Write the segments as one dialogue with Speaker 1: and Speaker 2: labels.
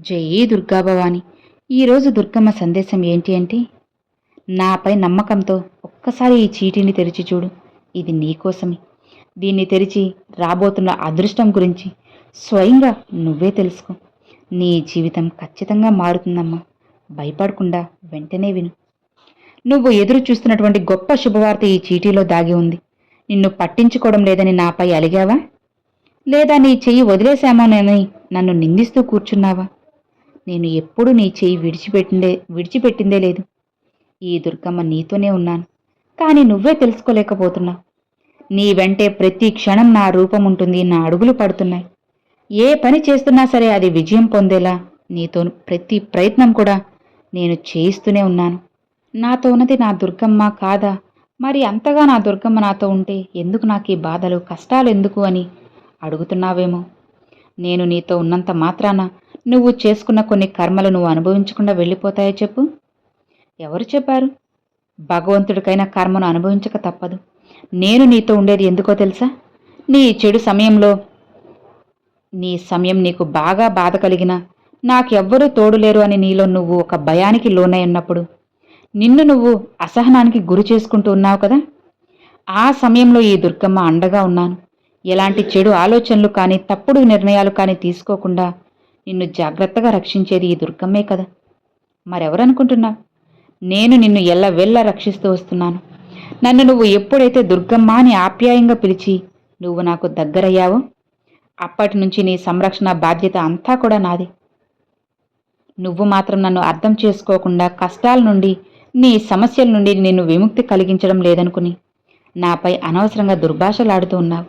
Speaker 1: జై దుర్గాభవాని. ఈరోజు దుర్గమ్మ సందేశం ఏంటి అంటే, నాపై నమ్మకంతో ఒక్కసారి ఈ చీటీని తెరిచి చూడు. ఇది నీకోసమే. దీన్ని తెరిచి రాబోతున్న అదృష్టం గురించి స్వయంగా నువ్వే తెలుసుకో. నీ జీవితం ఖచ్చితంగా మారుతుందమ్మా. భయపడకుండా వెంటనే విను. నువ్వు ఎదురు చూస్తున్నటువంటి గొప్ప శుభవార్త ఈ చీటీలో దాగి ఉంది. నిన్ను పట్టించుకోవడం లేదని నాపై అలిగావా? లేదా నీ చెయ్యి వదిలేశామోనని నన్ను నిందిస్తూ కూర్చున్నావా? నేను ఎప్పుడూ నీ చెయ్యి విడిచిపెట్టిందే లేదు. ఈ దుర్గమ్మ నీతోనే ఉన్నాను. కానీ నువ్వే తెలుసుకోలేకపోతున్నావు. నీ వెంటే ప్రతి క్షణం నా రూపం ఉంటుంది, నా అడుగులు పడుతున్నాయి. ఏ పని చేస్తున్నా సరే అది విజయం పొందేలా నీతో ప్రతి ప్రయత్నం కూడా నేను చేయిస్తూనే ఉన్నాను. నాతో ఉన్నది నా దుర్గమ్మ కాదా? మరి అంతగా నా దుర్గమ్మ నాతో ఉంటే ఎందుకు నాకు ఈ బాధలు, కష్టాలు ఎందుకు అని అడుగుతున్నావేమో. నేను నీతో ఉన్నంత మాత్రాన నువ్వు చేసుకున్న కొన్ని కర్మలు నువ్వు అనుభవించకుండా వెళ్ళిపోతాయో చెప్పు? ఎవరు చెప్పారు? భగవంతుడికైనా కర్మను అనుభవించక తప్పదు. నేను నీతో ఉండేది ఎందుకో తెలుసా? నీ చెడు సమయంలో నీ సమయం నీకు బాగా బాధ కలిగినా నాకెవ్వరూ తోడులేరు అని నీలో నువ్వు ఒక భయానికి లోనై ఉన్నప్పుడు నిన్ను నువ్వు అసహనానికి గురి చేసుకుంటూ ఉన్నావు కదా. ఆ సమయంలో ఈ దుర్గమ్మ అండగా ఉన్నాను. ఎలాంటి చెడు ఆలోచనలు కానీ తప్పుడు నిర్ణయాలు కానీ తీసుకోకుండా నిన్ను జాగ్రత్తగా రక్షించేది ఈ దుర్గమ్మే కదా. మరెవరనుకుంటున్నావు? నేను నిన్ను ఎల్లవెల్లా రక్షిస్తూ వస్తున్నాను. నన్ను నువ్వు ఎప్పుడైతే దుర్గమ్మ అని ఆప్యాయంగా పిలిచి నువ్వు నాకు దగ్గరయ్యావో అప్పటి నుంచి నీ సంరక్షణ బాధ్యత అంతా కూడా నాది. నువ్వు మాత్రం నన్ను అర్థం చేసుకోకుండా కష్టాల నుండి, నీ సమస్యల నుండి నిన్ను విముక్తి కలిగించడం లేదనుకుని నాపై అనవసరంగా దుర్భాషలాడుతూ ఉన్నావు.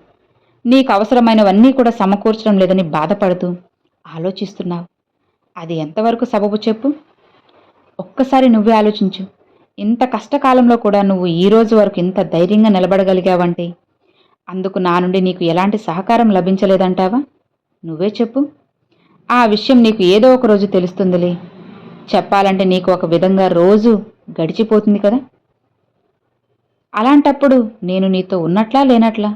Speaker 1: నీకు అవసరమైనవన్నీ కూడా సమకూర్చడం లేదని బాధపడుతూ ఆలోచిస్తున్నావు. అది ఎంతవరకు సబబు చెప్పు? ఒక్కసారి నువ్వే ఆలోచించు. ఇంత కష్టకాలంలో కూడా నువ్వు ఈ రోజు వరకు ఇంత ధైర్యంగా నిలబడగలిగావంటే అందుకు నా నుండి నీకు ఎలాంటి సహకారం లభించలేదంటావా? నువ్వే చెప్పు. ఆ విషయం నీకు ఏదో ఒక రోజు తెలుస్తుందిలే. చెప్పాలంటే నీకు ఒక విధంగా రోజు గడిచిపోతుంది కదా. అలాంటప్పుడు నేను నీతో ఉన్నట్లా లేనట్లా?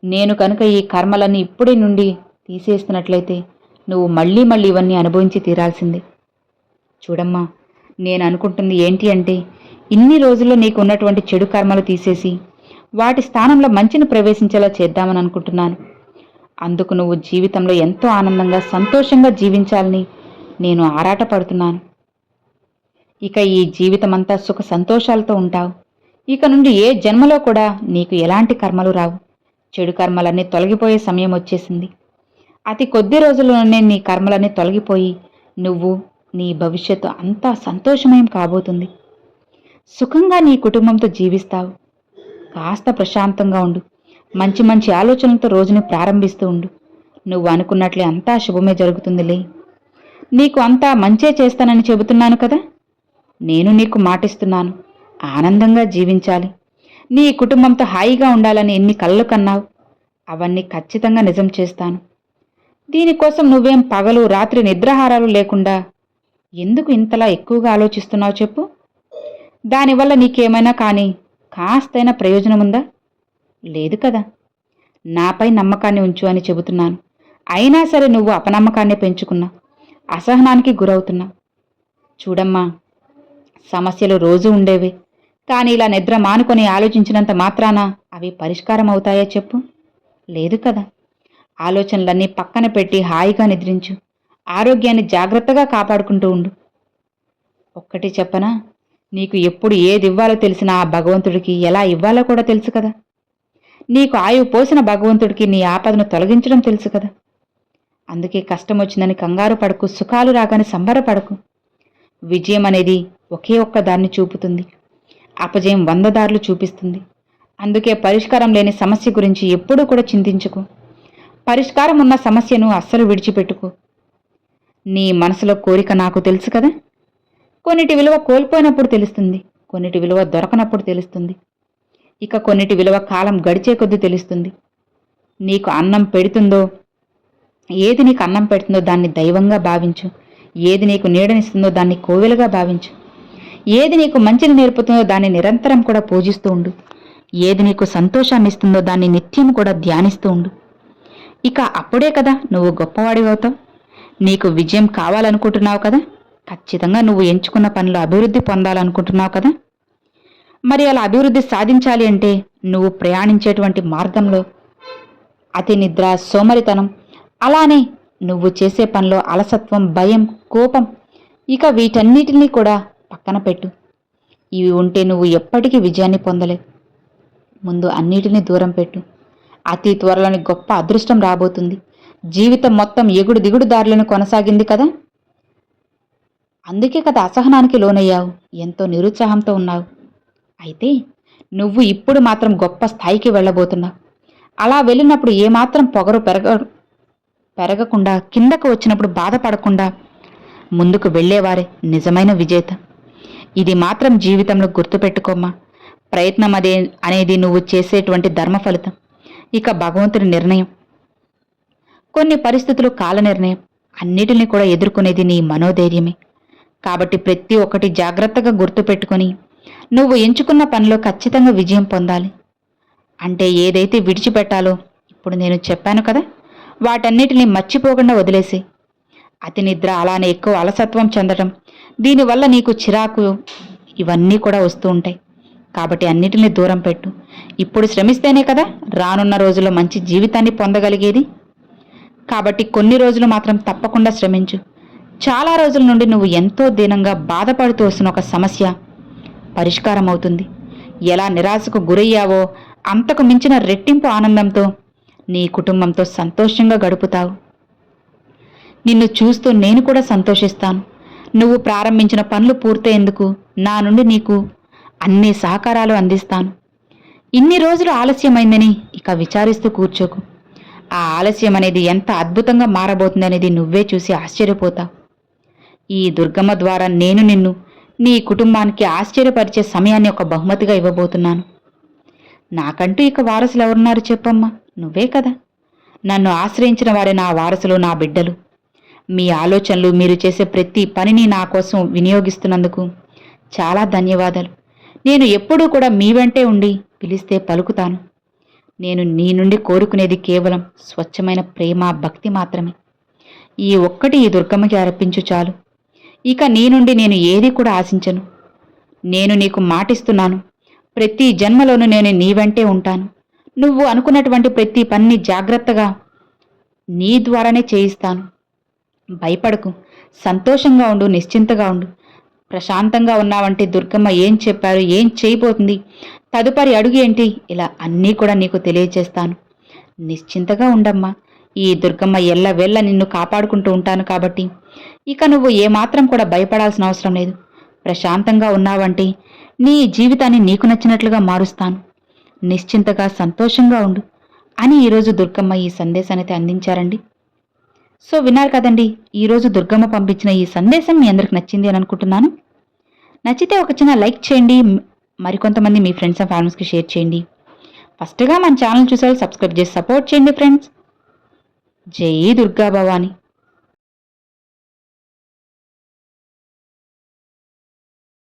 Speaker 1: నేను కనుక ఈ కర్మలన్నీ ఇప్పుడే నుండి తీసేస్తున్నట్లయితే నువ్వు మళ్ళీ మళ్ళీ ఇవన్నీ అనుభవించి తీరాల్సిందే. చూడమ్మా, నేను అనుకుంటుంది ఏంటి అంటే, ఇన్ని రోజుల్లో నీకు ఉన్నటువంటి చెడు కర్మలు తీసేసి వాటి స్థానంలో మంచిని ప్రవేశించేలా చేద్దామని అనుకుంటున్నాను. అందుకు నువ్వు జీవితంలో ఎంతో ఆనందంగా, సంతోషంగా జీవించాలని నేను ఆరాటపడుతున్నాను. ఇక ఈ జీవితమంతా సుఖ సంతోషాలతో ఉంటావు. ఇక నుండి ఏ జన్మలో కూడా నీకు ఎలాంటి కర్మలు రావు. చెడు కర్మలన్నీ తొలగిపోయే సమయం వచ్చేసింది. అతి కొద్ది రోజుల్లోనే నీ కర్మలన్నీ తొలగిపోయి నువ్వు, నీ భవిష్యత్తు అంతా సంతోషమయం కాబోతుంది. సుఖంగా నీ కుటుంబంతో జీవిస్తావు. కాస్త ప్రశాంతంగా ఉండు. మంచి మంచి ఆలోచనలతో రోజుని ప్రారంభిస్తూ ఉండు. నువ్వు అనుకున్నట్లే అంతా శుభమే జరుగుతుందిలే. నీకు అంతా మంచే చేస్తానని చెబుతున్నాను కదా. నేను నీకు మాటిస్తున్నాను. ఆనందంగా జీవించాలి, నీ కుటుంబంతో హాయిగా ఉండాలని ఎన్ని కలలు కన్నావు, అవన్నీ ఖచ్చితంగా నిజం చేస్తాను. దీనికోసం నువ్వేం పగలు రాత్రి నిద్రాహారాలు లేకుండా ఎందుకు ఇంతలా ఎక్కువగా ఆలోచిస్తున్నావు చెప్పు? దానివల్ల నీకేమైనా కానీ కాస్తైనా ప్రయోజనముందా? లేదు కదా. నాపై నమ్మకాన్ని ఉంచు అని చెబుతున్నాను. అయినా సరే నువ్వు అపనమ్మకాన్ని పెంచుకున్నా, అసహనానికి గురవుతున్నా. చూడమ్మా, సమస్యలు రోజూ ఉండేవే. కానీ ఇలా నిద్ర మానుకొని ఆలోచించినంత మాత్రాన అవి పరిష్కారం అవుతాయా చెప్పు? లేదు కదా. ఆలోచనలన్నీ పక్కన పెట్టి హాయిగా నిద్రించు. ఆరోగ్యాన్ని జాగ్రత్తగా కాపాడుకుంటూ ఉండు. ఒక్కటి చెప్పనా, నీకు ఎప్పుడు ఏది ఇవ్వాలో తెలిసిన ఆ భగవంతుడికి ఎలా ఇవ్వాలో కూడా తెలుసు కదా. నీకు ఆయువు పోసిన భగవంతుడికి నీ ఆపదను తొలగించడం తెలుసు కదా. అందుకే కష్టం వచ్చిందని కంగారు పడకు, సుఖాలు రాగానే సంబరపడకు. విజయం అనేది ఒకే ఒక్క దాన్ని చూపుతుంది, అపజయం 100 దారులు చూపిస్తుంది. అందుకే పరిష్కారం లేని సమస్య గురించి ఎప్పుడూ కూడా చింతించుకో. పరిష్కారం ఉన్న సమస్యను అస్సలు విడిచిపెట్టుకో. నీ మనసులో కోరిక నాకు తెలుసు కదా. కొన్నిటి విలువ కోల్పోయినప్పుడు తెలుస్తుంది, కొన్నిటి విలువ దొరకనప్పుడు తెలుస్తుంది, ఇక కొన్నిటి విలువ కాలం గడిచే కొద్దీ తెలుస్తుంది. నీకు అన్నం పెడుతుందో, ఏది నీకు అన్నం పెడుతుందో దాన్ని దైవంగా భావించు. ఏది నీకు నీడనిస్తుందో దాన్ని కోవెలుగా భావించు. ఏది నీకు మంచిని నేర్పుతుందో దాన్ని నిరంతరం కూడా పూజిస్తూ ఉండు. ఏది నీకు సంతోషాన్ని ఇస్తుందో దాన్ని నిత్యం కూడా ధ్యానిస్తూ ఉండు. ఇక అప్పుడే కదా నువ్వు గొప్పవాడివవుతావు. నీకు విజయం కావాలనుకుంటున్నావు కదా, ఖచ్చితంగా నువ్వు ఎంచుకున్న పనిలో అభివృద్ధి పొందాలనుకుంటున్నావు కదా. మరి అలా అభివృద్ధి సాధించాలి అంటే నువ్వు ప్రయాణించేటువంటి మార్గంలో అతి నిద్ర, సోమరితనం, అలానే నువ్వు చేసే పనిలో అలసత్వం, భయం, కోపం, ఇక వీటన్నిటినీ కూడా పక్కన పెట్టు. ఇవి ఉంటే నువ్వు ఎప్పటికీ విజయాన్ని పొందలేవు. ముందు అన్నిటినీ దూరం పెట్టు. అతి త్వరలోని గొప్ప అదృష్టం రాబోతుంది. జీవితం మొత్తం ఎగుడు దిగుడు దారులను కొనసాగింది కదా, అందుకే కదా అసహనానికి లోనయ్యావు, ఎంతో నిరుత్సాహంతో ఉన్నావు. అయితే నువ్వు ఇప్పుడు మాత్రం గొప్ప స్థాయికి వెళ్ళబోతున్నావు. అలా వెళ్ళినప్పుడు ఏమాత్రం పొగరు పెరగకుండా, కిందకు వచ్చినప్పుడు బాధపడకుండా ముందుకు వెళ్ళేవారే నిజమైన విజేత. ఇది మాత్రం జీవితంలో గుర్తుపెట్టుకోమ్మా. ప్రయత్నం అనేది నువ్వు చేసేటువంటి ధర్మ ఫలితం, ఇక భగవంతుడి నిర్ణయం. కొన్ని పరిస్థితులు కాల నిర్ణయం. అన్నిటినీ కూడా ఎదుర్కొనేది నీ మనోధైర్యమే. కాబట్టి ప్రతి ఒక్కటి జాగ్రత్తగా గుర్తుపెట్టుకొని నువ్వు ఎంచుకున్న పనిలో ఖచ్చితంగా విజయం పొందాలి. అంటే ఏదైతే విడిచిపెట్టాలో ఇప్పుడు నేను చెప్పాను కదా, వాటన్నిటినీ మర్చిపోకుండా వదిలేసి. అతి నిద్ర, అలానే ఎక్కువ అలసత్వం చెందడం, దీనివల్ల నీకు చిరాకు, ఇవన్నీ కూడా వస్తూ ఉంటాయి. కాబట్టి అన్నిటినీ దూరం పెట్టు. ఇప్పుడు శ్రమిస్తేనే కదా రానున్న రోజుల్లో మంచి జీవితాన్ని పొందగలిగేది. కాబట్టి కొన్ని రోజులు మాత్రం తప్పకుండా శ్రమించు. చాలా రోజుల నుండి నువ్వు ఎంతో దీనంగా బాధపడుతూ వస్తున్న ఒక సమస్య పరిష్కారం అవుతుంది. ఎలా నిరాశకు గురయ్యావో అంతకు మించిన రెట్టింపు ఆనందంతో నీ కుటుంబంతో సంతోషంగా గడుపుతావు. నిన్ను చూస్తూ నేను కూడా సంతోషిస్తాను. నువ్వు ప్రారంభించిన పనులు పూర్తయ్యేందుకు నా నుండి నీకు అన్ని సహకారాలు అందిస్తాను. ఇన్ని రోజులు ఆలస్యమైందని ఇక విచారిస్తూ కూర్చోకు. ఆ ఆలస్యం అనేది ఎంత అద్భుతంగా మారబోతుందనేది నువ్వే చూసి ఆశ్చర్యపోతావు. ఈ దుర్గమ్మ ద్వారా నేను నిన్ను, నీ కుటుంబానికి ఆశ్చర్యపరిచే సమయాన్ని ఒక బహుమతిగా ఇవ్వబోతున్నాను. నాకంటూ ఇక వారసులు ఎవరున్నారు చెప్పమ్మా? నువ్వే కదా. నన్ను ఆశ్రయించిన వారే నా వారసులు, నా బిడ్డలు. మీ ఆలోచనలు, మీరు చేసే ప్రతి పనిని నా కోసం వినియోగిస్తున్నందుకు చాలా ధన్యవాదాలు. నేను ఎప్పుడూ కూడా మీ వెంటే ఉండి పిలిస్తే పలుకుతాను. నేను నీ నుండి కోరుకునేది కేవలం స్వచ్ఛమైన ప్రేమ, భక్తి మాత్రమే. ఈ ఒక్కటి ఈ దుర్గమ్మకి అర్పించు చాలు. ఇక నీ నుండి నేను ఏది కూడా ఆశించను. నేను నీకు మాటిస్తున్నాను, ప్రతి జన్మలోనూ నేను నీ వెంటే ఉంటాను. నువ్వు అనుకున్నటువంటి ప్రతి పనిని జాగ్రత్తగా నీ ద్వారానే చేయిస్తాను. భయపడకు, సంతోషంగా ఉండు, నిశ్చింతగా ఉండు. ప్రశాంతంగా ఉన్నావంటే దుర్గమ్మ ఏం చెప్పారు, ఏం చేయబోతుంది, తదుపరి అడుగు ఏంటి, ఇలా అన్నీ కూడా నీకు తెలియజేస్తాను. నిశ్చింతగా ఉండమ్మా. ఈ దుర్గమ్మ ఎల్లవేళ్ళ నిన్ను కాపాడుకుంటూ ఉంటాను కాబట్టి ఇక నువ్వు ఏమాత్రం కూడా భయపడాల్సిన అవసరం లేదు. ప్రశాంతంగా ఉన్నావంటే నీ జీవితాన్ని నీకు నచ్చినట్లుగా మారుస్తాను. నిశ్చింతగా, సంతోషంగా ఉండు అని ఈరోజు దుర్గమ్మ ఈ సందేశాన్ని అయితే అందించారండి. సో విన్నారు కదండి, ఈరోజు దుర్గమ్మ పంపించిన ఈ సందేశం మీ అందరికి నచ్చింది అని అనుకుంటున్నాను. నచ్చితే ఒక చిన్న లైక్ చేయండి, మరికొంతమంది మీ ఫ్రెండ్స్ అండ్ ఫ్యామిలీస్కి షేర్ చేయండి. ఫస్ట్గా మన ఛానల్ చూసే సబ్స్క్రైబ్ చేసి సపోర్ట్ చేయండి ఫ్రెండ్స్. జై దుర్గా భవాని.